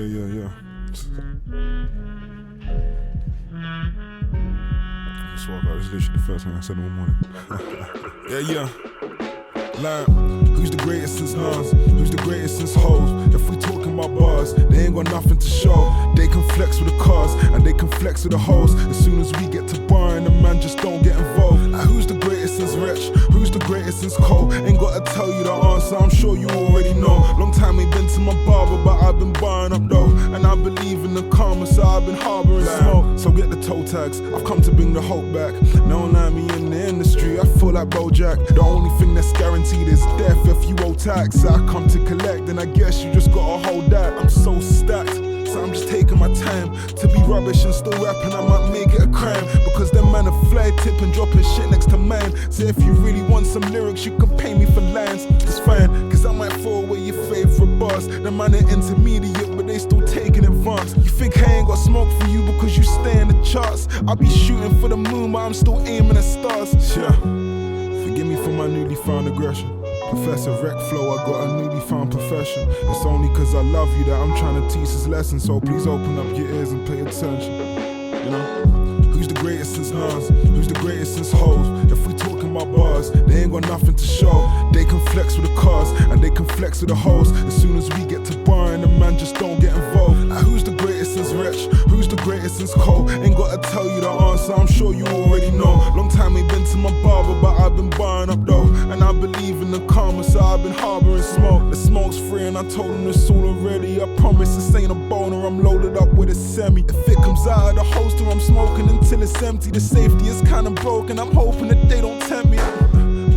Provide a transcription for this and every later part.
Yeah. I swear God, this is literally the first thing I said in the morning. Yeah. Like, who's the greatest since Nas? Who's the greatest since Hoes? If we talking about bars, they ain't got nothing to show. They can flex with the cars, and they can flex with the hoes. As soon as we get to barring, the man just don't get involved. Like, who's the greatest since Reck? Who's the greatest since Cole? Ain't gotta tell you the answer, I'm sure you already know. Long time ain't been to my barber, but I've been barring up though. And I believe in the karma, so I've been harboring smoke. So get the toe tags, I've come to bring the hope back. Don't lie me in the industry, I feel like Bojack. The only thing that's guaranteed is death if you owe tax. I come to collect, and I guess you just gotta hold that. I'm so stacked, so I'm just taking my time. To be rubbish and still rapping, I might make it a crime. Because them man are fly tipping, dropping shit next to mine. So if you really want some lyrics, you can pay me for lines. It's fine, cause I might throw away your favorite bars. Them man are intermediate, but they still taking advance. You think I ain't got smoke for you because you stay in the charts? I'll be shooting for the moon, but I'm still aiming at stars. Yeah, forgive me for my newly found aggression. Professor Reck flow, I got a newly found profession. It's only cause I love you that I'm trying to teach this lesson. So please open up your ears and pay attention. You know? Who's the greatest since Nas? Who's the greatest since Hoes? If we talking about bars, they ain't got nothing to show. They can flex with the cars, and they can flex with the hoes. As soon as we get to barring, the man just don't get involved. Like, who's the greatest since Reck? Who's the greatest since Cole? Ain't gotta tell you the answer, I'm sure you already know. Long time ain't been to my barber, but I've been barring up though. And I believe in the karma, so I've been harboring smoke. The smoke's free and I told him this all already. I promise this ain't a boner, I'm loaded up with a semi. If it comes out of the holster, I'm smoking until it's empty. The safety is kinda broken, I'm hoping that they don't tempt me.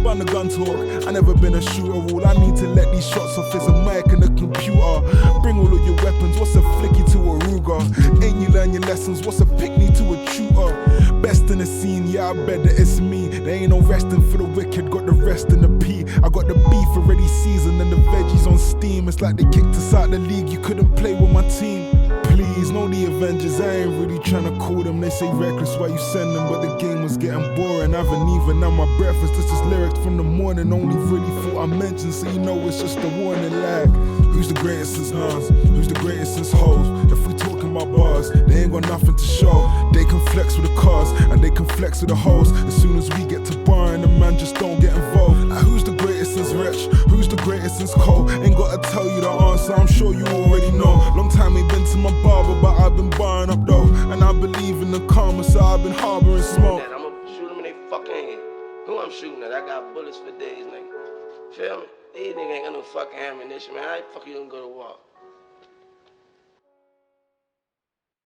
Bun the gun talk, I never been a shooter. All I need to let these shots off is a mic and a computer. Bring all of your weapons, what's a flicky to a Ruger? Ain't you learn your lessons, what's a picnic to a tutor? Best in the scene, yeah I bet that it's me. There ain't no resting for the wicked, got the rest in the P. I got the beef already seasoned and the veggies on steam. It's like they kicked us out the league, you couldn't play with my team. Please, know the Avengers, I ain't really tryna call them. They say reckless why you send them, but the game was getting boring. I haven't even had my breakfast, this is lyrics from the morning. Only really thought I mentioned, so you know it's just a warning lag. Who's the greatest since Nas? Who's the greatest since Hoes? If we talking about bars, they ain't got nothing to show. They can flex with the cars, and they can flex with the hoes. As soon as we get to barring, the man just don't get involved. Like, who's the greatest since Reck? Who's the greatest since Cole? Ain't gotta tell you the answer, I'm sure you already know. Long time ain't been to my barber, but I've been barring up though. And I believe in the karma, so I've been harboring smoke. I'ma shoot them in they fucking head. Who I'm shooting at? I got bullets for days, nigga. Feel me? These niggas ain't got no fucking ammunition, man. How the fuck you gonna go to war?